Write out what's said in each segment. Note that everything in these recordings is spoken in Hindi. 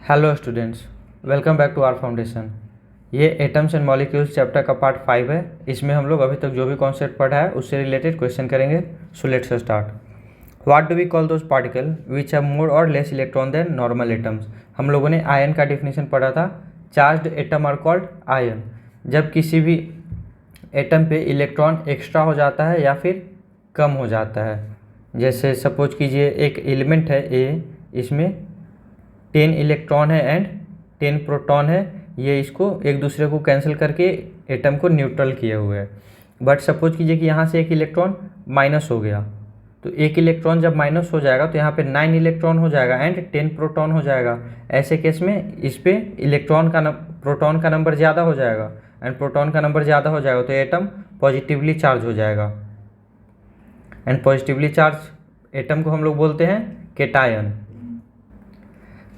Hello students, welcome back to our foundation. ये एटम्स एंड मॉलिक्यूल्स चैप्टर का पार्ट 5 है। इसमें हम लोग अभी तक जो भी कॉन्सेप्ट पढ़ा है उससे रिलेटेड क्वेश्चन करेंगे। So let's start. What do we call those particle which have more or less electron than normal atoms. हम लोगों ने आयन का डिफिनीशन पढ़ा था। Charged atom are called ion. जब किसी भी एटम पे इलेक्ट्रॉन एक्स्ट्रा हो जाता है या फिर कम हो जाता है, जैसे सपोज कीजिए एक एलिमेंट है ए, इसमें 10 इलेक्ट्रॉन है एंड 10 प्रोटॉन है। ये इसको एक दूसरे को कैंसिल करके एटम को न्यूट्रल किए हुए है। बट सपोज कीजिए कि यहाँ से एक इलेक्ट्रॉन माइनस हो गया, तो एक इलेक्ट्रॉन जब माइनस हो जाएगा तो यहाँ पे 9 इलेक्ट्रॉन हो जाएगा एंड 10 प्रोटॉन हो जाएगा। ऐसे केस में इस पे प्रोटॉन का नंबर ज़्यादा हो जाएगा एंड प्रोटॉन का नंबर ज़्यादा हो जाएगा, तो एटम पॉजिटिवली चार्ज हो जाएगा। एंड पॉजिटिवली चार्ज एटम को हम लोग बोलते हैं केटायन।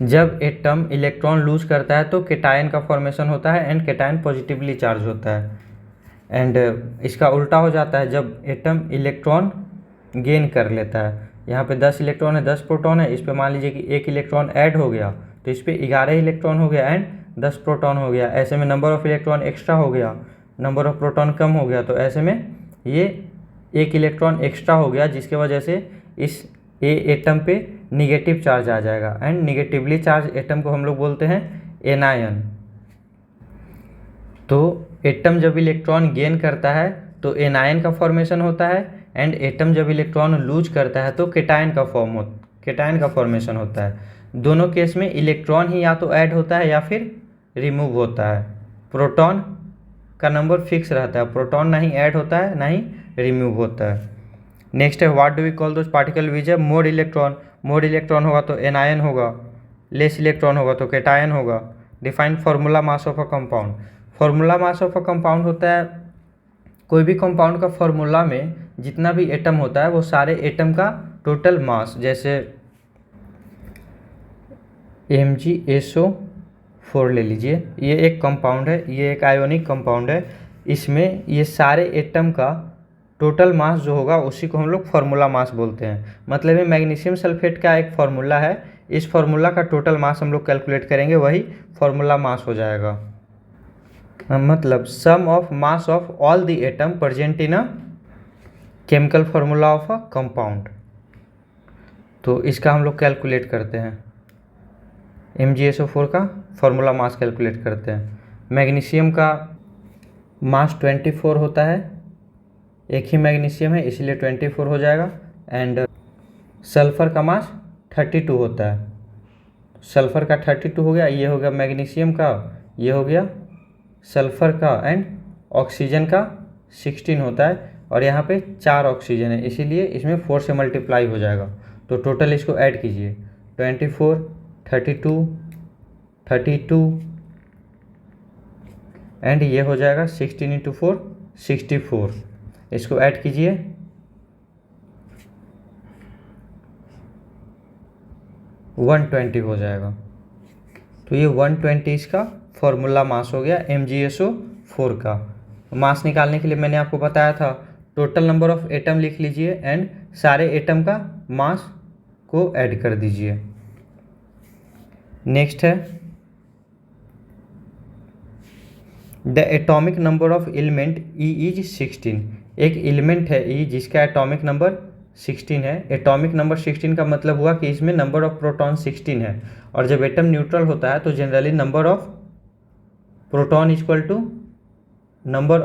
जब एटम इलेक्ट्रॉन लूज करता है तो केटायन का फॉर्मेशन होता है एंड केटायन पॉजिटिवली चार्ज होता है। एंड इसका उल्टा हो जाता है जब एटम इलेक्ट्रॉन गेन कर लेता है। यहाँ पे 10 इलेक्ट्रॉन है, 10 प्रोटॉन है। इस पे मान लीजिए कि एक इलेक्ट्रॉन ऐड हो गया तो इस पे 11 इलेक्ट्रॉन हो गया एंड 10 प्रोटॉन हो गया। ऐसे में नंबर ऑफ इलेक्ट्रॉन एक्स्ट्रा हो गया, नंबर ऑफ प्रोटॉन कम हो गया, तो ऐसे में ये एक इलेक्ट्रॉन एक्स्ट्रा हो गया, जिसके वजह से इस एटम पे निगेटिव चार्ज आ जाएगा एंड निगेटिवली चार्ज एटम को हम लोग बोलते हैं एनायन। तो एटम जब इलेक्ट्रॉन गेन करता है तो एनायन का फॉर्मेशन होता है एंड एटम जब इलेक्ट्रॉन लूज करता है तो केटायन का फॉर्मेशन होता है। दोनों केस में इलेक्ट्रॉन ही या तो ऐड होता है या फिर रिमूव होता है। प्रोटॉन का नंबर फिक्स रहता है, प्रोटॉन ना ही ऐड होता है ना ही रिमूव होता है। नेक्स्ट है what do we call those particle which है मोर इलेक्ट्रॉन। मोर इलेक्ट्रॉन होगा तो एनायन होगा, लेस इलेक्ट्रॉन होगा तो केटायन होगा। Define formula mass of a compound. Formula mass of a compound होता है कोई भी कंपाउंड का फार्मूला में जितना भी एटम होता है वो सारे एटम का टोटल मास। जैसे MgSO4 ले लीजिए, ये एक कंपाउंड है, ये एक आयोनिक कंपाउंड है। इसमें ये सारे एटम का टोटल मास जो होगा उसी को हम लोग फार्मूला मास बोलते हैं। मतलब ये मैग्नीशियम सल्फेट का एक फार्मूला है, इस फार्मूला का टोटल मास हम लोग कैलकुलेट करेंगे, वही फार्मूला मास हो जाएगा। मतलब sum of mass of all the atom present in a chemical formula of a compound. तो इसका हम लोग कैलकुलेट करते हैं, MgSO4 का फार्मूला मास कैलकुलेट करते हैं। मैग्नीशियम का मास 24 होता है, एक ही मैग्नीशियम है इसलिए 24 हो जाएगा। एंड सल्फ़र का मास 32 होता है, सल्फ़र का 32 हो गया। ये हो गया मैग्नीशियम का, ये हो गया सल्फ़र का। एंड ऑक्सीजन का 16 होता है और यहाँ पे 4 ऑक्सीजन है, इसीलिए इसमें 4 से मल्टीप्लाई हो जाएगा। तो टोटल इसको ऐड कीजिए, 24, 32, 32 एंड ये हो जाएगा 16 × 4 64। इसको ऐड कीजिए, वन 120 हो जाएगा। तो ये 120 इसका फॉर्मूला मास हो गया MgSO4 का। मास निकालने के लिए मैंने आपको बताया था टोटल नंबर ऑफ एटम लिख लीजिए एंड सारे एटम का मास को ऐड कर दीजिए। नेक्स्ट है the atomic number of element E is 16। एक एलिमेंट है E जिसका एटॉमिक नंबर 16 है। एटॉमिक नंबर 16 का मतलब हुआ कि इसमें नंबर ऑफ प्रोटॉन 16 है। और जब एटम न्यूट्रल होता है तो generally number of proton equal to number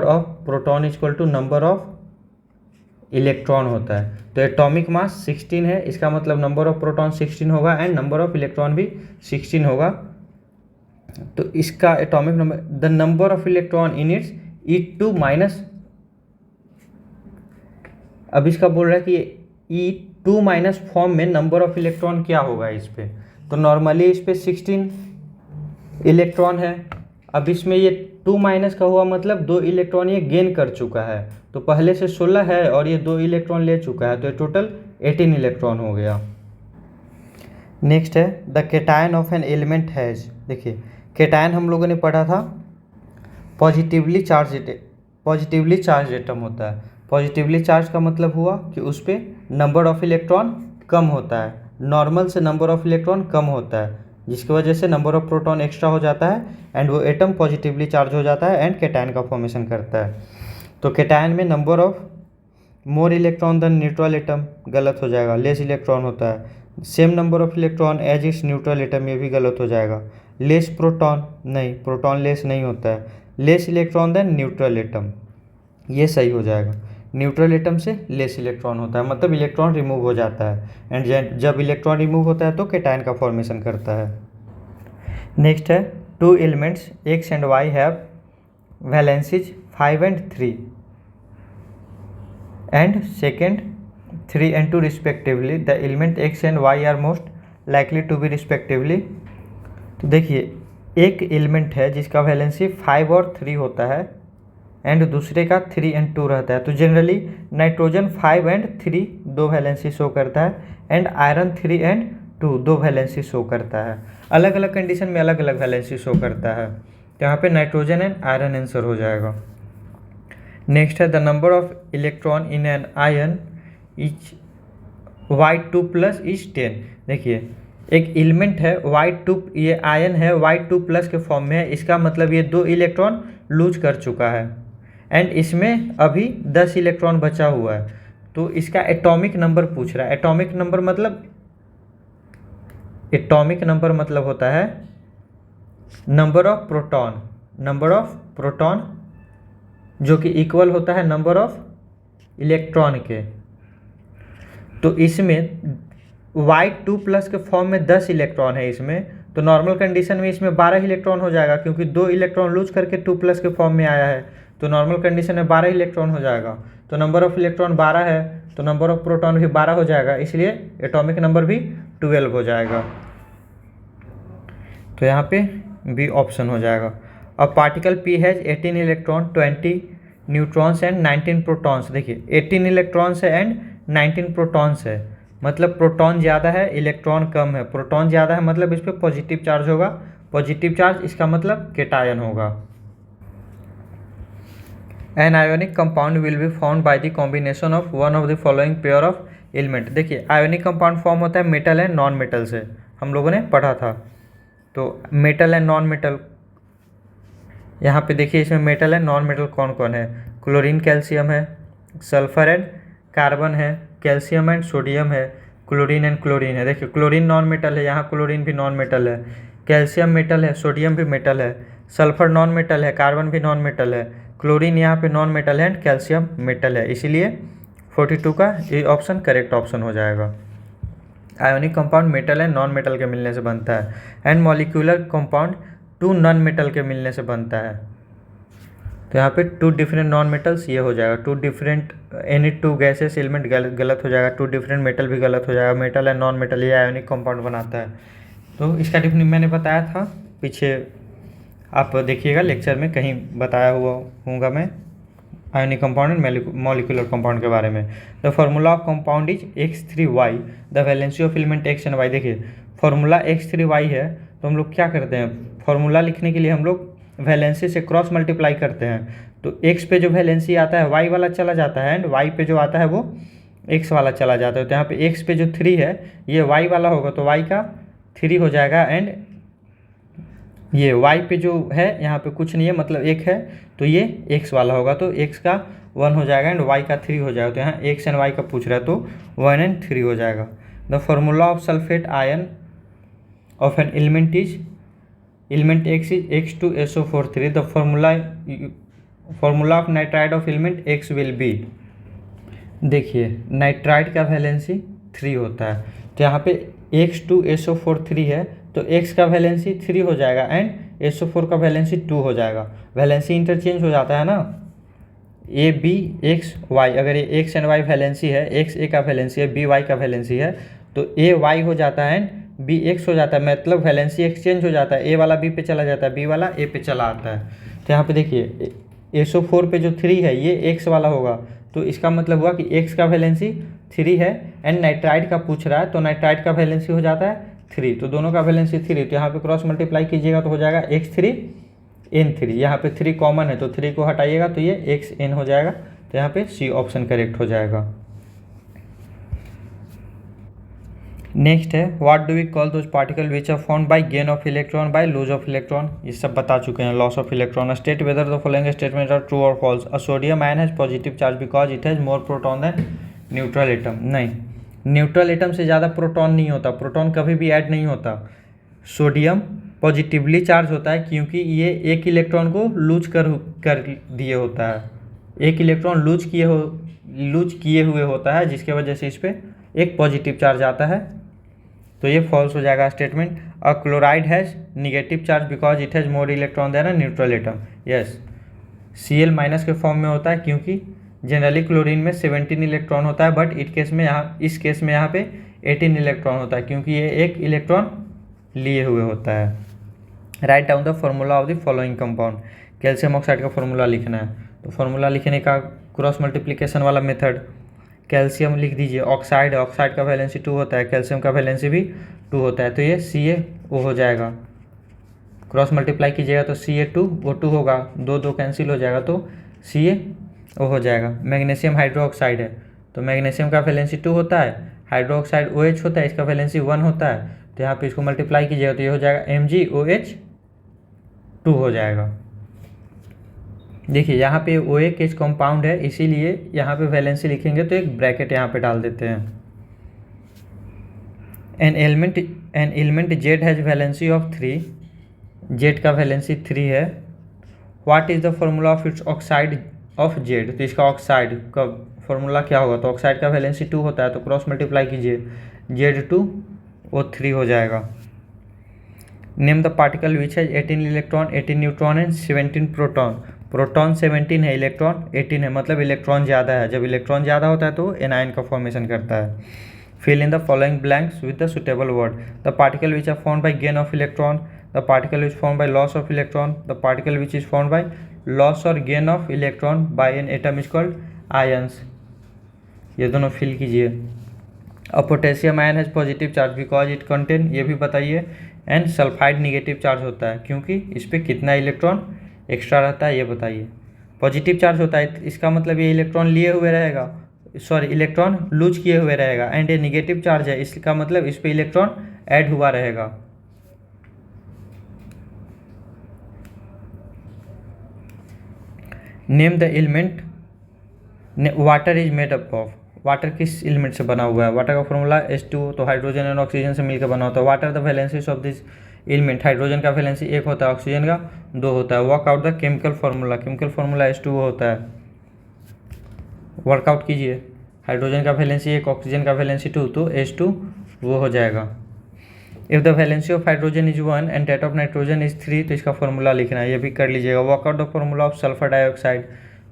of proton equal to number of electron होता है। तो एटॉमिक मास 16 है, इसका मतलब नंबर ऑफ प्रोटॉन 16 होगा एंड नंबर ऑफ इलेक्ट्रॉन भी 16 होगा। तो इसका atomic number the number of electron in its E2 minus. अब इसका बोल रहा है कि E2 माइनस फॉर्म में नंबर ऑफ इलेक्ट्रॉन क्या होगा इस पे। तो नॉर्मली इस पे 16 इलेक्ट्रॉन है। अब इसमें ये 2 माइनस का हुआ मतलब 2 इलेक्ट्रॉन ये गेन कर चुका है, तो पहले से 16 है और ये 2 इलेक्ट्रॉन ले चुका है, तो ये टोटल 18 इलेक्ट्रॉन हो गया। नेक्स्ट है the cation of an element has. देखिए केटायन हम लोगों ने पढ़ा था पॉजिटिवली चार्ज एटम होता है। पॉजिटिवली चार्ज का मतलब हुआ कि उस पर नंबर ऑफ इलेक्ट्रॉन कम होता है, नॉर्मल से नंबर ऑफ इलेक्ट्रॉन कम होता है, जिसकी वजह से नंबर ऑफ प्रोटॉन एक्स्ट्रा हो जाता है एंड वो एटम पॉजिटिवली चार्ज हो जाता है एंड केटायन का फॉर्मेशन करता है। तो केटायन में number of more electron than neutral atom गलत हो जाएगा, लेस इलेक्ट्रॉन होता है। Same number of electron as its neutral atom, ये भी गलत हो जाएगा। लेस प्रोटॉन, नहीं, प्रोटॉन लेस नहीं होता है। Less electron than neutral atom, ये सही हो जाएगा। न्यूट्रल एटम से लेस इलेक्ट्रॉन होता है, मतलब इलेक्ट्रॉन रिमूव हो जाता है एंड जब इलेक्ट्रॉन रिमूव होता है तो केटायन का फॉर्मेशन करता है। नेक्स्ट है, two elements x and why have valencies 5 and 3 and second 3 and 2 respectively. The element x and y are most likely to be respectively. तो देखिए, एक एलिमेंट है जिसका वैलेंसी 5 और 3 होता है एंड दूसरे का 3 and 2 रहता है। तो जनरली नाइट्रोजन 5 and 3 दो वैलेंसी शो करता है एंड आयरन 3 and 2 दो वैलेंसी शो करता है। अलग अलग कंडीशन में अलग अलग वैलेंसी शो करता है। तो यहाँ पे नाइट्रोजन एंड आयरन आंसर हो जाएगा। नेक्स्ट है, the number of electron in an ion is Y2 plus is 10। देखिए, एक एलिमेंट है Y2, ये आयन है Y2 प्लस के फॉर्म में है, इसका मतलब ये 2 इलेक्ट्रॉन लूज कर चुका है एंड इसमें अभी 10 इलेक्ट्रॉन बचा हुआ है। तो इसका एटॉमिक नंबर पूछ रहा है। एटॉमिक नंबर मतलब होता है नंबर ऑफ प्रोटॉन जो कि इक्वल होता है नंबर ऑफ इलेक्ट्रॉन के। तो इसमें Y2 प्लस के फॉर्म में 10 इलेक्ट्रॉन है इसमें, तो नॉर्मल कंडीशन में इसमें 12 इलेक्ट्रॉन हो जाएगा क्योंकि 2 इलेक्ट्रॉन लूज करके 2 प्लस के फॉर्म में आया है। तो नॉर्मल कंडीशन में 12 इलेक्ट्रॉन हो जाएगा। तो नंबर ऑफ इलेक्ट्रॉन 12 है तो नंबर ऑफ प्रोटॉन भी 12 हो जाएगा, इसलिए एटॉमिक नंबर भी 12 हो जाएगा। तो यहाँ पे बी ऑप्शन हो जाएगा। अब particle P has 18 electron, 20 neutrons and 19 protons. देखिए, 18 इलेक्ट्रॉन्स है एंड 19 प्रोटॉन्स है, मतलब प्रोटॉन ज़्यादा है इलेक्ट्रॉन कम है। प्रोटॉन ज़्यादा है मतलब इस पर पॉजिटिव चार्ज होगा, पॉजिटिव चार्ज इसका मतलब केटायन होगा। An ionic compound will be formed by the combination of one of the following pair of element. देखिए, आयोनिक कंपाउंड फॉर्म होता है मेटल एंड नॉन मेटल से, हम लोगों ने पढ़ा था। तो मेटल एंड नॉन मेटल, यहाँ पे देखिए इसमें मेटल एंड नॉन मेटल कौन कौन है। क्लोरीन कैल्शियम है, सल्फर एंड कार्बन है, कैल्शियम एंड सोडियम है, क्लोरीन एंड क्लोरीन है। देखिए, क्लोरीन नॉन मेटल है, यहाँ क्लोरीन भी नॉन मेटल है, कैल्शियम मेटल है, सोडियम भी मेटल है, सल्फर नॉन मेटल है, कार्बन भी नॉन मेटल है, क्लोरीन यहाँ पे नॉन मेटल है एंड कैल्शियम मेटल है, इसीलिए 42 का ये ऑप्शन करेक्ट ऑप्शन हो जाएगा। Ionic compound metal and non metal के मिलने से बनता है and molecular compound 2 non metal के मिलने से बनता है। तो यहाँ पे 2 डिफरेंट नॉन मेटल्स ये हो जाएगा, 2 डिफरेंट एनी 2 गैसेस एलिमेंट गलत हो जाएगा, 2 डिफरेंट मेटल भी गलत हो जाएगा। मेटल एंड नॉन मेटल ये आयोनिक कंपाउंड बनाता है। तो इसका डिफरेंस मैंने बताया था पीछे, आप देखिएगा लेक्चर में कहीं बताया हुआ हूँगा मैं ionic compound and molecular compound के बारे में। The formula of compound is X3Y, the valency of element X and Y। देखिए, फार्मूला X3Y है तो हम लोग क्या करते हैं, फार्मूला लिखने के लिए हम लोग वैलेंसी से क्रॉस मल्टीप्लाई करते हैं। तो X पे जो वैलेंसी आता है Y वाला चला जाता है एंड Y पे जो आता है वो X वाला चला जाता है। तो यहाँ पे X पे जो 3 है ये Y वाला होगा तो Y का 3 हो जाएगा एंड ये Y पे जो है यहाँ पे कुछ नहीं है मतलब 1 है तो ये X वाला होगा, तो X का 1 हो जाएगा एंड Y का 3 हो जाएगा। तो यहाँ X एंड Y का पूछ रहा है तो 1 and 3 हो जाएगा। The formula of sulphate ion of an element is element X is H2SO4 3। The formula of nitride of element X will be. देखिए, नाइट्राइड का वैलेंसी 3 होता है तो यहाँ पे H2SO4 है तो X का वैलेंसी 3 हो जाएगा एंड SO4 का वैलेंसी 2 हो जाएगा। वैलेंसी इंटरचेंज हो जाता है ना, A B X Y, अगर ये X एंड Y वैलेंसी है, X A का वैलेंसी है, B Y का वैलेंसी है तो A Y हो जाता है एंड B X हो जाता है, मतलब वैलेंसी एक्सचेंज हो जाता है, A वाला B पे चला जाता है, B वाला A पे चला आता है। तो यहाँ पे देखिए SO4 पे जो 3 है ये X वाला होगा तो इसका मतलब हुआ कि X का वैलेंसी 3 है एंड नाइट्राइड का पूछ रहा है तो नाइट्राइड का वैलेंसी हो जाता है 3, तो दोनों का वैलेंसी 3। तो यहाँ पे क्रॉस मल्टीप्लाई कीजिएगा तो हो जाएगा X3N3, यहाँ पे 3 कॉमन है तो 3 को हटाइएगा तो ये XN हो जाएगा, तो यहाँ पे सी ऑप्शन करेक्ट हो जाएगा। नेक्स्ट है what do we call those particle which are formed by gain of electron by lose of electron, ये सब बता चुके हैं। Loss of electron, state whether the following statement are true or false. A sodium ion has positive charge because it has more proton than neutral atom. नहीं, न्यूट्रल एटम से ज़्यादा प्रोटॉन नहीं होता, प्रोटॉन कभी भी ऐड नहीं होता। सोडियम पॉजिटिवली चार्ज होता है क्योंकि ये एक इलेक्ट्रॉन को लूज कर दिए होता है, एक इलेक्ट्रॉन लूज किए हुए होता है, जिसके वजह से इस पर एक पॉजिटिव चार्ज आता है। तो ये फॉल्स हो जाएगा statement. A chloride has negative charge because it has more electron than a neutral atom. Yes, Cl minus के फॉर्म में होता है क्योंकि जनरली क्लोरीन में 17 इलेक्ट्रॉन होता है, बट इस केस में यहाँ पे 18 इलेक्ट्रॉन होता है क्योंकि ये एक इलेक्ट्रॉन लिए हुए होता है। Write down the formula of the following compound. Calcium oxide का फॉर्मूला लिखना है, तो फॉर्मूला लिखने का क्रॉस मल्टीप्लिकेशन वाला मेथड। कैल्शियम लिख दीजिए, ऑक्साइड है, ऑक्साइड का वैलेंसी 2 होता है, कैल्शियम का वैलेंसी भी 2 होता है, तो ये CaO हो जाएगा। क्रॉस मल्टीप्लाई कीजिएगा तो Ca2O2 होगा, 2 कैंसिल हो जाएगा तो CaO हो जाएगा। मैग्नीशियम हाइड्रोक्साइड है, तो मैग्नीशियम का वैलेंसी 2 होता है, हाइड्रोक्साइड OH होता है, इसका वैलेंसी 1 होता है, तो यहाँ पे इसको मल्टीप्लाई कीजिएगा तो ये हो जाएगा MgOH2 हो जाएगा। देखिए यहाँ पे OH कंपाउंड है, इसीलिए यहाँ पे वैलेंसी लिखेंगे तो एक ब्रैकेट यहाँ पे डाल देते हैं। An element Z has valency of 3, Z का वैलेंसी 3 है। What is the formula of its oxide of Z, तो इसका ऑक्साइड का फॉर्मूला क्या होगा, तो ऑक्साइड का वैलेंसी 2 होता है, तो क्रॉस मल्टीप्लाई कीजिए Z2O3 हो जाएगा। Name the particle which has 18 electron, 18 neutron and 17 proton. Proton 17 है, इलेक्ट्रॉन 18 है, मतलब इलेक्ट्रॉन ज़्यादा है। जब इलेक्ट्रॉन ज़्यादा होता है तो एनायन का फॉर्मेशन करता है। Fill in the following blanks with the suitable word. The particle which are formed by gain of electron, the particle which form by loss of electron, the particle which is formed by loss or gain of electron by an atom is called ions. ये दोनों फिल कीजिए। A potassium ion has positive charge because it contain, ये भी बताइए। एंड सल्फाइड निगेटिव चार्ज होता है क्योंकि इस पर कितना इलेक्ट्रॉन एक्स्ट्रा रहता है, ये बताइए। पॉजिटिव चार्ज होता है, इसका मतलब ये इलेक्ट्रॉन लिए हुए रहेगा, इलेक्ट्रॉन लूज किए हुए रहेगा। एंड ये निगेटिव चार्ज है, इसका मतलब इस पर इलेक्ट्रॉन ऐड हुआ रहेगा। Name the element water is made up of. Water किस एलिमेंट से बना हुआ है, वाटर का फॉर्मूला H2, तो हाइड्रोजन एंड ऑक्सीजन से मिलकर बना होता है। Water the valencies of this element, hydrogen का वैलेंसी 1 होता है, ऑक्सीजन का 2 होता है। Work out the chemical formula, chemical formula H2O होता है। वर्कआउट कीजिए, हाइड्रोजन का वैलेंसी 1, ऑक्सीजन का वैलेंसी 2, तो H2 वो हो जाएगा। If the valency of hydrogen is 1 and that of nitrogen is 3, तो इसका फॉर्मूला लिखना है, ये भी कर लीजिएगा। Work out the formula of sulphur dioxide,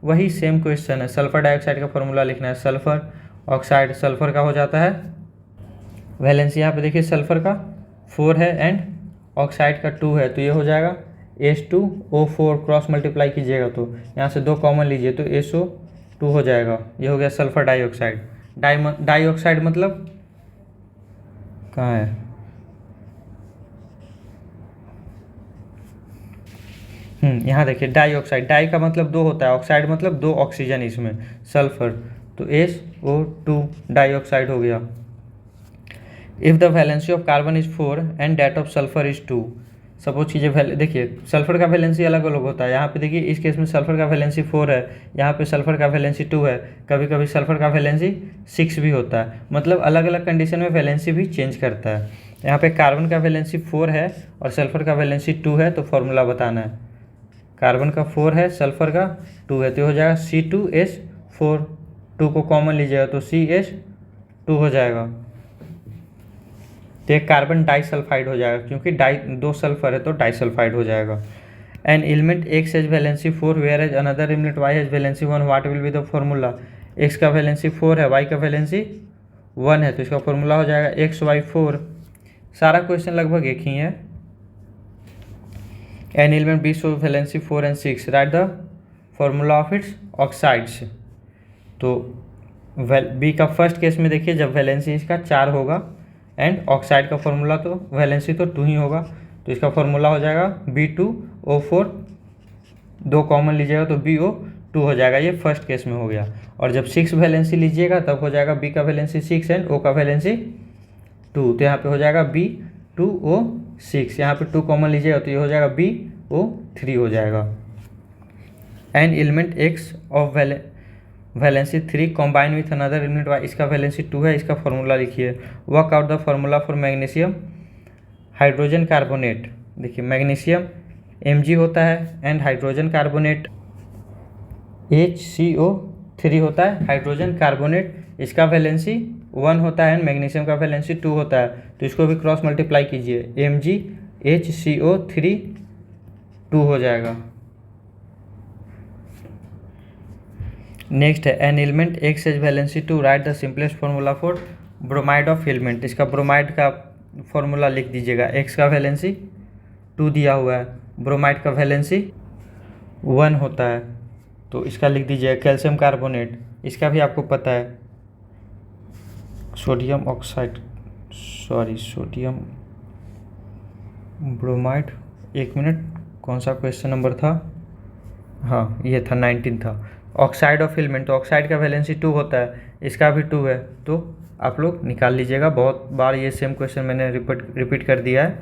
वही सेम क्वेश्चन है। सल्फर डाइऑक्साइड का फॉर्मूला लिखना है, सल्फर ऑक्साइड, सल्फर का हो जाता है वैलेंसी, यहाँ पे देखिए सल्फर का 4 है एंड ऑक्साइड का 2 है, तो ये हो जाएगा H2O4। क्रॉस मल्टीप्लाई कीजिएगा तो यहाँ से 2 कॉमन लीजिए तो SO2 हो जाएगा। ये हो गया सल्फर डाइऑक्साइड। डाइऑक्साइड मतलब कहाँ है, यहाँ देखिए डाइऑक्साइड, डाई का मतलब 2 होता है, ऑक्साइड मतलब 2 ऑक्सीजन इसमें, सल्फर, तो SO2 डाइऑक्साइड हो गया। If the valency of carbon is 4 and that of sulphur is 2, suppose कीजिए देखिए सल्फर का वैलेंसी अलग अलग होता है। यहाँ पे देखिए इस केस में सल्फर का वैलेंसी 4 है, यहाँ पे सल्फर का वैलेंसी 2 है, कभी कभी सल्फर का वैलेंसी 6 भी होता है, मतलब अलग अलग कंडीशन में वैलेंसी भी चेंज करता है। यहाँ पे कार्बन का वैलेंसी 4 है और सल्फर का वैलेंसी 2 है, तो फॉर्मूला बताना है। कार्बन का 4 है, सल्फर का 2 है, तो हो जाएगा C2H4, 2 को कॉमन लीजिएगा तो CH2 हो जाएगा। तो एक कार्बन डाइसल्फाइड हो जाएगा क्योंकि 2 सल्फर है तो डाइसल्फाइड हो जाएगा। An element X has valency 4 whereas another element Y has valency 1, what will be the formula. X का वैलेंसी 4 है, Y का वैलेंसी 1 है, तो इसका फॉर्मूला हो जाएगा XY4। सारा क्वेश्चन लगभग एक ही है। An element B show valency 4 and 6, right the formula of its oxides. तो B का फर्स्ट केस में देखिए जब वैलेंसी इसका 4 होगा एंड ऑक्साइड का फॉर्मूला तो वैलेंसी तो 2 ही होगा, तो इसका फॉर्मूला हो जाएगा B2O4, 2 कॉमन लीजिएगा तो BO 2 हो जाएगा, ये फर्स्ट केस में हो गया। और जब 6 वैलेंसी लीजिएगा तब हो जाएगा बी का वैलेंसी 6 एंड ओ का वैलेंसी 2, तो यहाँ पे हो जाएगा B2O6। यहाँ पे 2 कॉमन लीजिएगा तो ये हो जाएगा BO3 हो जाएगा। An element X of valency 3 combine with another element Y, इसका वैलेंसी 2 है, इसका फॉर्मूला लिखिए। Work out the formula for magnesium hydrogen carbonate. देखिए मैग्नीशियम Mg होता है एंड हाइड्रोजन कार्बोनेट HCO3 होता है। हाइड्रोजन कार्बोनेट इसका वैलेंसी 1 होता है एंड मैग्नीशियम का वैलेंसी 2 होता है, तो इसको भी क्रॉस मल्टीप्लाई कीजिए। MgHCO3 2 हो जाएगा। नेक्स्ट है an element X as valency 2, write the simplest formula for bromide of element. इसका ब्रोमाइड का फॉर्मूला लिख दीजिएगा। एक्स का वैलेंसी 2 दिया हुआ है, ब्रोमाइड का वैलेंसी 1 होता है, तो इसका लिख दीजिएगा। कैल्शियम कार्बोनेट, इसका भी आपको पता है, सोडियम ब्रोमाइड। 1 मिनट, कौन सा क्वेश्चन नंबर था? हाँ ये था 19 था। ऑक्साइड ऑफ एलिमेंट, तो ऑक्साइड का वैलेंसी 2 होता है, इसका भी 2 है, तो आप लोग निकाल लीजिएगा। बहुत बार ये सेम क्वेश्चन मैंने रिपीट कर दिया है।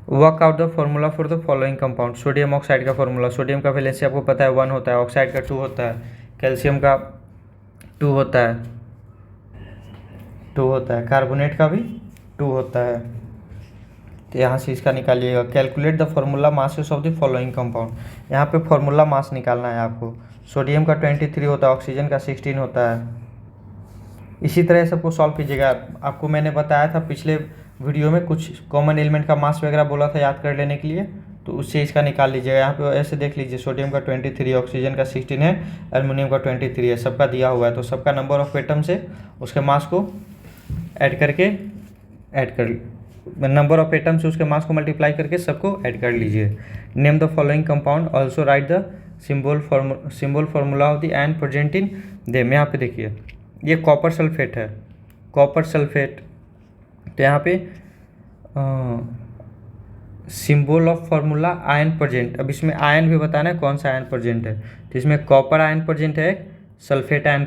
Work out the formula for the following compound. Sodium oxide का फॉर्मूला, सोडियम का वैलेंसी आपको पता है 1 होता है, ऑक्साइड का 2 होता है, कैल्शियम का 2 होता है, कार्बोनेट का भी 2 होता है, तो यहाँ से इसका निकालिएगा। Calculate the formula masses of the following compound. यहाँ पे फॉर्मूला मास निकालना है आपको। सोडियम का 23 होता है, ऑक्सीजन का 16 होता है। इसी तरह सबको सॉल्व कीजिएगा। आपको मैंने बताया था पिछले वीडियो में कुछ कॉमन एलिमेंट का मास वगैरह बोला था याद कर लेने के लिए, तो उससे इसका निकाल लीजिएगा। यहाँ पे ऐसे देख लीजिए, सोडियम का 23, ऑक्सीजन का 16 है, एल्युमिनियम का 23 है, सबका दिया हुआ है, तो सबका नंबर ऑफ एटम से उसके मास को नंबर ऑफ एटम से उसके मास को मल्टीप्लाई करके सबको ऐड कर लीजिए। Name the following compound, also right the symbol formula of the ion present in them. यहाँ पे देखिए ये कॉपर सल्फेट है, कॉपर सल्फेट, तो यहाँ पे symbol of formula ion present. अब इसमें आयन भी बताना है कौन सा आयन प्रेजेंट है, तो इसमें कॉपर आयन प्रेजेंट है, सल्फेट आयन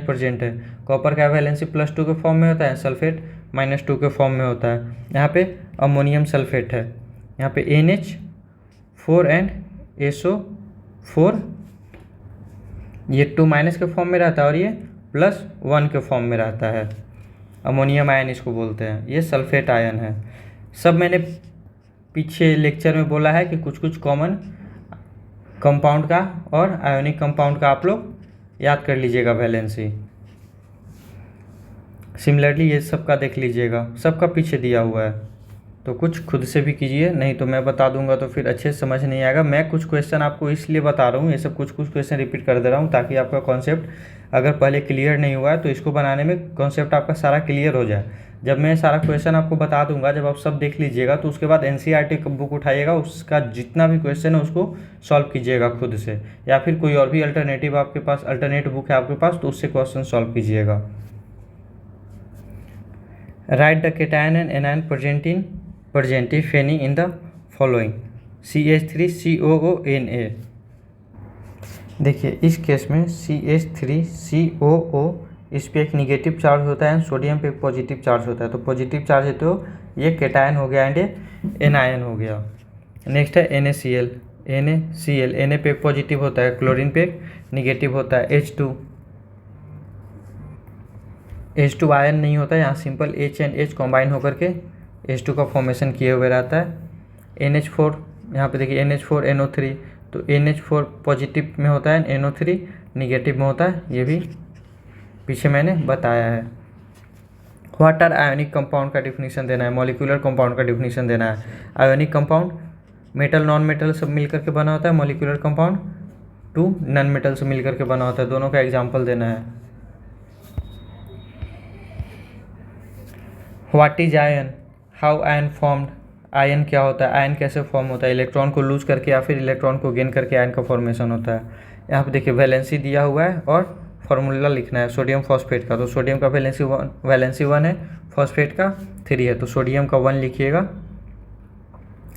प्रेजेंट है। कॉपर का वैलेंसी +2 के फॉर्म में होता है, सल्फेट -2 के फॉर्म में होता है। यहाँ पे अमोनियम सल्फेट है, यहाँ पे NH4 एंड SO4, ये 2- के फॉर्म में रहता है और ये +1 के फॉर्म में रहता है। अमोनियम आयन इसको बोलते हैं, ये सल्फेट आयन है। सब मैंने पीछे लेक्चर में बोला है कि कुछ कुछ कॉमन कंपाउंड का और आयोनिक कंपाउंड का आप लोग याद कर लीजिएगा वैलेंसी। सिमिलरली ये सबका देख लीजिएगा, सबका पीछे दिया हुआ है, तो कुछ खुद से भी कीजिए, नहीं तो मैं बता दूंगा तो फिर अच्छे से समझ नहीं आएगा। मैं कुछ क्वेश्चन आपको इसलिए बता रहा हूँ, ये सब कुछ क्वेश्चन रिपीट कर दे रहा हूँ ताकि आपका कॉन्सेप्ट अगर पहले क्लियर नहीं हुआ है तो इसको बनाने में कॉन्सेप्ट आपका सारा क्लियर हो जाए। जब मैं सारा क्वेश्चन आपको बता दूंगा, जब आप सब देख लीजिएगा तो उसके बाद NCERT की बुक उठाइएगा, उसका जितना भी क्वेश्चन है उसको सॉल्व कीजिएगा खुद से, या फिर कोई और भी अल्टरनेटिव आपके पास अल्टरनेट बुक है आपके पास तो उससे क्वेश्चन सॉल्व कीजिएगा। Right the cation and anion present if any in the following CH3COONA। देखिए इस केस में CH3COO, इस पे एक निगेटिव चार्ज होता है, सोडियम पे एक पॉजिटिव चार्ज होता है, तो पॉजिटिव चार्ज है तो ये केटायन हो गया एंड ये एनायन हो गया। नेक्स्ट है NaCl, Na पे एक पॉजिटिव होता है, क्लोरीन पे एक निगेटिव होता है। H2 आयन नहीं होता है, यहाँ simple H and H combine होकर के H2 का फॉर्मेशन किए हुए रहता है। NH4, यहाँ पे देखिए NH4NO3, तो NH4 पॉजिटिव में होता है, NO3 निगेटिव में होता है, ये भी पीछे मैंने बताया है। व्हाट आर आयोनिक कंपाउंड का डिफिनीशन देना है, मॉलिक्यूलर कंपाउंड का डिफिनीशन देना है। Ionic compound metal non metal सब मिलकर के बना होता है, मॉलिक्यूलर कंपाउंड 2 नॉन मेटल से मिलकर के बना होता है, दोनों का एग्जाम्पल देना है। What is ion, how ion formed, ion क्या होता है, आयन कैसे फॉर्म होता है, इलेक्ट्रॉन को लूज करके या फिर इलेक्ट्रॉन को गेन करके आयन का फॉर्मेशन होता है। यहाँ पे देखिए वैलेंसी दिया हुआ है और फार्मूला लिखना है सोडियम फॉस्फेट का, तो सोडियम का वैलेंसी 1 है, फॉस्फेट का 3 है, तो सोडियम का 1 लिखिएगा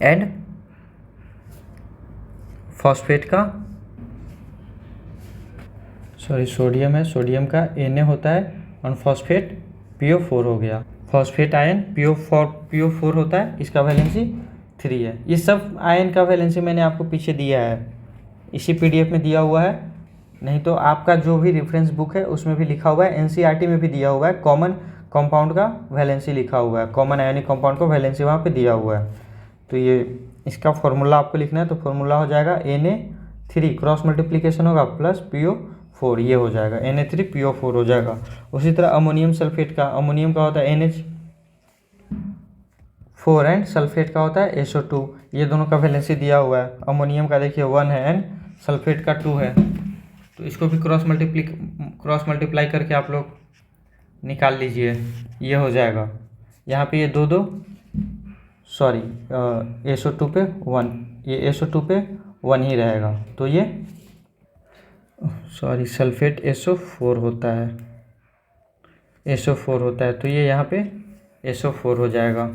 एंड फॉस्फेट का सॉरी सोडियम है, सोडियम का Na होता है और फॉस्फेट PO4 हो गया। फॉस्फेट आयन PO4 होता है, इसका वैलेंसी 3 है। ये सब आयन का वैलेंसी मैंने आपको पीछे दिया है, इसी PDF में दिया हुआ है, नहीं तो आपका जो भी रेफरेंस बुक है उसमें भी लिखा हुआ है, NCERT में भी दिया हुआ है। कॉमन कंपाउंड का वैलेंसी लिखा हुआ है, कॉमन आयनिक कंपाउंड का वैलेंसी वहाँ पे दिया हुआ है। तो ये इसका फॉर्मूला आपको लिखना है, तो फॉर्मूला हो जाएगा Na3 क्रॉस मल्टीप्लिकेशन होगा प्लस PO4, ये हो जाएगा Na3 PO4 हो जाएगा। उसी तरह अमोनियम सल्फेट का, अमोनियम का होता है NH4 एंड सल्फेट का होता है SO2, ये दोनों का वैलेंसी दिया हुआ है। अमोनियम का देखिए 1 है एंड सल्फेट का 2 है, तो इसको भी क्रॉस मल्टीप्लाई करके आप लोग निकाल लीजिए, ये हो जाएगा। यहाँ पे ये दो सॉरी SO2 पे 1, ये SO2 पे 1 ही रहेगा, तो ये सॉरी सल्फेट SO4 होता है, SO4 होता है, तो ये यहाँ पे SO4 हो जाएगा।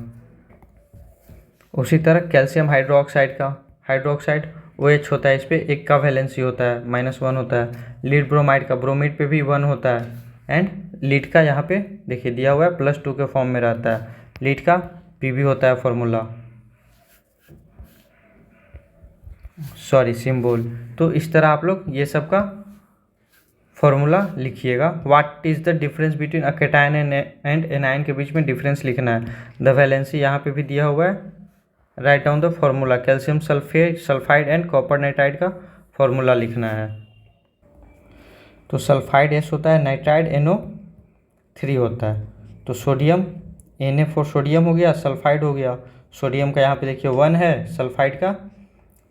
उसी तरह कैल्शियम हाइड्रोक्साइड का, हाइड्रोक्साइड OH होता है, इस पर 1 का वैलेंसी होता है, -1 होता है। लीड ब्रोमाइड का, ब्रोमीड पे भी 1 होता है एंड लीड का यहाँ पे देखिए दिया हुआ है +2 के फॉर्म में रहता है। लीड का Pb होता है फॉर्मूला, सॉरी सिंबल। तो इस तरह आप लोग ये सब का फॉर्मूला लिखिएगा। What is the difference between a cation and anion के बीच में डिफरेंस लिखना है। द वैलेंसी यहाँ पे भी दिया हुआ है, write down the formula. Calcium sulphide and copper nitride का फॉर्मूला लिखना है। तो सल्फाइड S होता है, नाइट्राइड NO3 होता है। तो सोडियम Na4 सोडियम हो गया, सल्फाइड हो गया। सोडियम का यहाँ पे देखिए 1 है, सल्फाइड का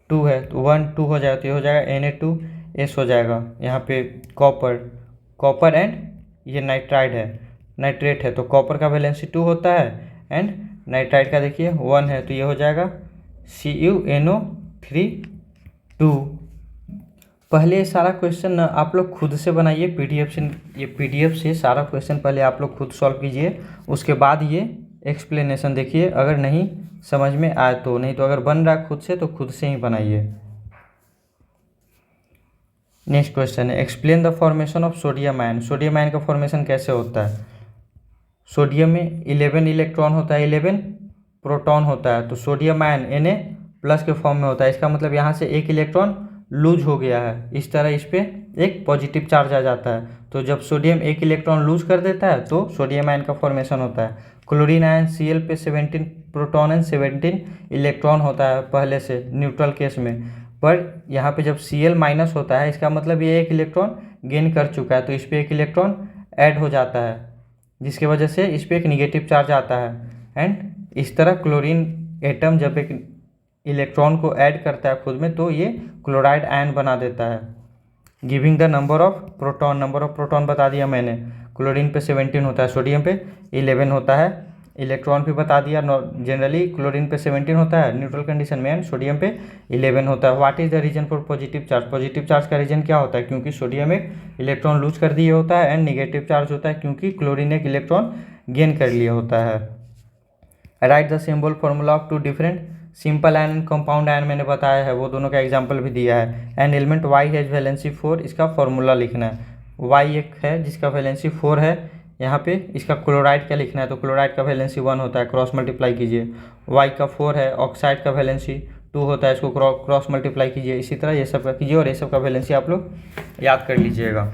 2 है, तो 1 2 हो जाएगा, तो ये हो जाएगा Na2S हो जाएगा। यहाँ पे कॉपर एंड ये नाइट्राइड है, नाइट्रेट है, तो कॉपर का वैलेंसी 2 होता है एंड नाइट्राइड का देखिए 1 है, तो ये हो जाएगा CuNO3 2। पहले ये सारा क्वेश्चन आप लोग खुद से बनाइए PDF से, ये PDF से सारा क्वेश्चन पहले आप लोग खुद सॉल्व कीजिए, उसके बाद ये एक्सप्लेनेशन देखिए, अगर नहीं समझ में आए तो, नहीं तो अगर बन रहा है खुद से तो खुद से ही बनाइए। नेक्स्ट क्वेश्चन है, explain the formation of sodium ion. Sodium ion का फॉर्मेशन कैसे होता है। सोडियम में 11 इलेक्ट्रॉन होता है, 11 प्रोटॉन होता है, तो सोडियम आयन Na+ के फॉर्म में होता है। इसका मतलब यहाँ से 1 इलेक्ट्रॉन लूज हो गया है, इस तरह इस पर एक पॉजिटिव चार्ज आ जाता है। तो जब सोडियम 1 इलेक्ट्रॉन लूज कर देता है तो सोडियम आयन का फॉर्मेशन होता है। क्लोरीन आयन Cl पे 17 प्रोटॉन एंड 17 इलेक्ट्रॉन होता है पहले से न्यूट्रल केस में, पर यहाँ पे जब Cl- होता है, इसका मतलब ये 1 इलेक्ट्रॉन गेन कर चुका है, तो इस पर 1 इलेक्ट्रॉन ऐड हो जाता है, जिसकी वजह से इस पर एक निगेटिव चार्ज आता है। एंड इस तरह क्लोरीन एटम जब एक इलेक्ट्रॉन को ऐड करता है खुद में, तो ये क्लोराइड आयन बना देता है। Giving the number of proton, number of proton बता दिया मैंने। क्लोरीन पे 17 होता है, सोडियम पे 11 होता है। इलेक्ट्रॉन भी बता दिया, जनरली क्लोरीन पे 17 होता है न्यूट्रल कंडीशन में, एंड सोडियम पे 11 होता है। What is the reason for positive charge. Positive charge का रीजन क्या होता है, क्योंकि सोडियम एक इलेक्ट्रॉन लूज कर दिए होता है, एंड निगेटिव चार्ज होता है क्योंकि क्लोरीन एक इलेक्ट्रॉन गेन कर लिया होता है। Right the symbol formula of 2 different simple ion and compound ion मैंने बताया है, वो दोनों का एग्जांपल भी दिया है। And element Y has valency 4, इसका फॉर्मूला लिखना है। Y एक है जिसका वैलेंसी 4 है, यहाँ पे इसका क्लोराइड का लिखना है, तो क्लोराइड का वैलेंसी 1 होता है, क्रॉस मल्टीप्लाई कीजिए। Y का 4 है, ऑक्साइड का वैलेंसी 2 होता है, इसको क्रॉस मल्टीप्लाई कीजिए। इसी तरह ये सब का कीजिए और ये सब का वैलेंसी आप लोग याद कर लीजिएगा।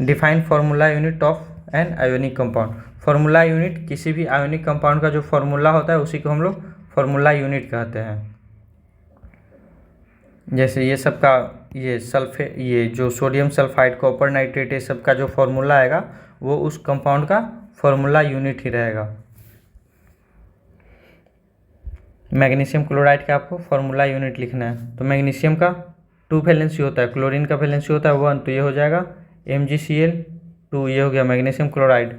Define formula unit of an ionic compound. Formula unit किसी भी आयोनिक कंपाउंड का जो फार्मूला होता है उसी को हम लोग फार्मूला यूनिट कहते हैं। जैसे ये सब का ये जो सोडियम सल्फाइड, कॉपर नाइट्रेट, ये सब का जो फार्मूला आएगा वो उस कंपाउंड का फार्मूला यूनिट ही रहेगा। मैग्नीशियम क्लोराइड का आपको फार्मूला यूनिट लिखना है। तो मैग्नीशियम का 2 वैलेंसी होता है, क्लोरीन का वैलेंसी होता है 1, तो ये हो जाएगा MgCl2, ये हो गया magnesium chloride.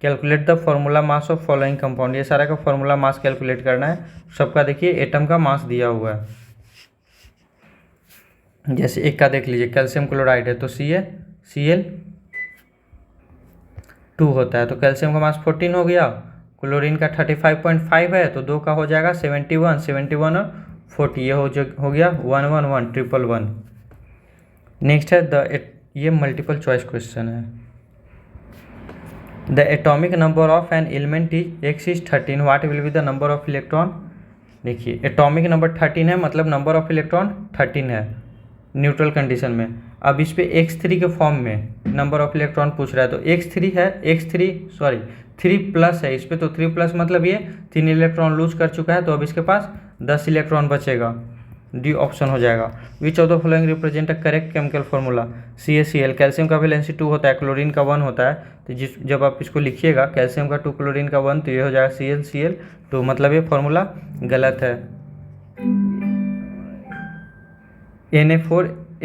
Calculate the formula mass of following compound, ये सारा का फार्मूला मास कैलकुलेट करना है। सबका देखिए एटम का मास दिया हुआ है। जैसे एक का देख लीजिए, कैल्शियम क्लोराइड है तो Cl2 होता है, तो कैल्शियम का मास 14 हो गया। क्लोरीन का 35.5 है, तो 2 का हो जाएगा 71 और 40, ये हो गया 111 111। नेक्स्ट है द ये मल्टीपल चॉइस क्वेश्चन है। The atomic number of an element is x is 13, what will be the number of electron. देखिए एटॉमिक नंबर 13 है, मतलब नंबर ऑफ इलेक्ट्रॉन 13 है न्यूट्रल कंडीशन में। अब इस पे x3 के फॉर्म में नंबर ऑफ इलेक्ट्रॉन पूछ रहा है, तो x3 है, x3 3 प्लस है इस पे, तो 3 प्लस मतलब ये 3 इलेक्ट्रॉन लूज कर चुका है, तो अब इसके पास 10 इलेक्ट्रॉन बचेगा। डी ऑप्शन हो जाएगा। Which of the following represent a correct chemical formula. CaCl, calcium का वैलेंसी 2 होता है, क्लोरीन का 1 होता है, तो जब आप इसको लिखिएगा कैल्शियम का 2 क्लोरीन का 1, तो ये हो जाएगा ClCl2, मतलब ये फॉर्मूला गलत है।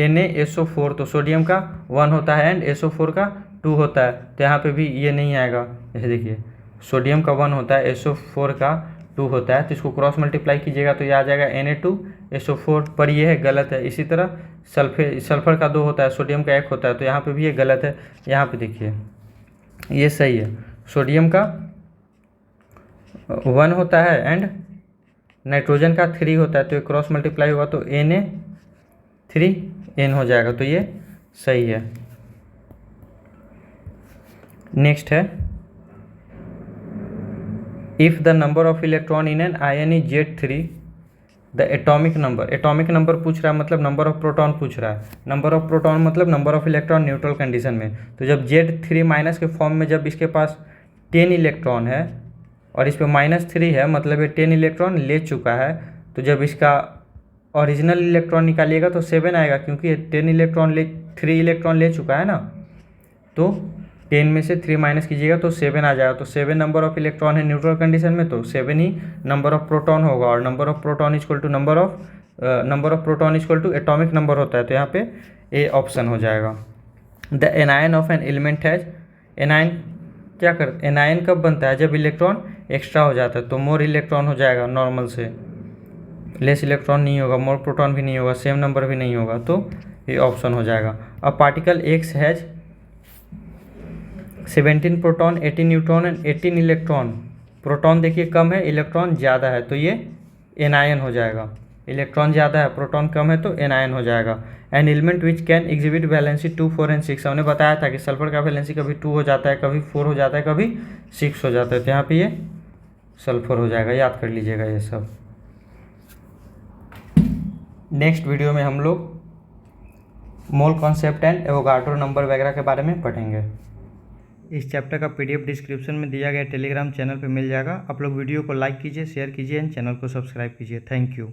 NaSO4, तो सोडियम का 1 होता है एंड SO4 का 2 होता है, तो यहाँ पे भी ये नहीं आएगा। जैसे देखिए सोडियम का 1 होता है, SO4 का 2 होता है, तो इसको क्रॉस मल्टीप्लाई कीजिएगा तो ये आ जाएगा Na2SO4, पर ये है गलत है। इसी तरह सल्फर का 2 होता है, सोडियम का 1 होता है, तो यहाँ पे भी ये गलत है। यहाँ पे देखिए ये सही है, सोडियम का 1 होता है एंड नाइट्रोजन का 3 होता है, तो ये क्रॉस मल्टीप्लाई होगा तो Na3N हो जाएगा, तो ये सही है। नेक्स्ट है if the number of electron in an ion is Z3, the atomic number पूछ रहा है, मतलब नंबर ऑफ प्रोटॉन पूछ रहा है। नंबर ऑफ प्रोटॉन मतलब number of electron neutral condition में, तो जब Z3 माइनस के फॉर्म में जब इसके पास 10 इलेक्ट्रॉन है और इस पर -3 है, मतलब ये 10 इलेक्ट्रॉन ले चुका है, तो जब इसका ओरिजिनल इलेक्ट्रॉन निकालिएगा तो 7 आएगा, क्योंकि ये 3 इलेक्ट्रॉन ले चुका है ना, तो 10 में से 3 माइनस कीजिएगा तो 7 आ जाएगा। तो 7 नंबर ऑफ इलेक्ट्रॉन है न्यूट्रल कंडीशन में, तो 7 ही नंबर ऑफ प्रोटॉन होगा, और number of proton equal to number of proton equal to atomic number होता है, तो यहाँ पे ए ऑप्शन हो जाएगा। The anion of an element has, anion कब बनता है, जब इलेक्ट्रॉन एक्स्ट्रा हो जाता है, तो मोर इलेक्ट्रॉन हो जाएगा नॉर्मल से, लेस इलेक्ट्रॉन नहीं होगा, मोर प्रोटॉन भी नहीं होगा, सेम नंबर भी नहीं होगा, तो ये ऑप्शन हो जाएगा। अब particle X has 17 proton, 18 neutron and 18 electron. Proton देखिए कम है, इलेक्ट्रॉन ज़्यादा है, तो ये एनायन हो जाएगा। इलेक्ट्रॉन ज़्यादा है, प्रोटॉन कम है, तो एनायन हो जाएगा। An element which can exhibit valency 2, 4 and 6। हमने बताया था कि सल्फर का वैलेंसी कभी 2 हो जाता है, कभी 4 हो जाता है, कभी 6 हो जाता है, तो यहाँ पे ये सल्फर हो जाएगा, याद कर लीजिएगा ये सब। नेक्स्ट वीडियो में हम लोग mole concept and Avogadro number वगैरह के बारे में पढ़ेंगे। इस चैप्टर का PDF डिस्क्रिप्शन में दिया गया टेलीग्राम चैनल पे मिल जाएगा। आप लोग वीडियो को लाइक कीजिए, शेयर कीजिए एंड चैनल को सब्सक्राइब कीजिए। Thank you.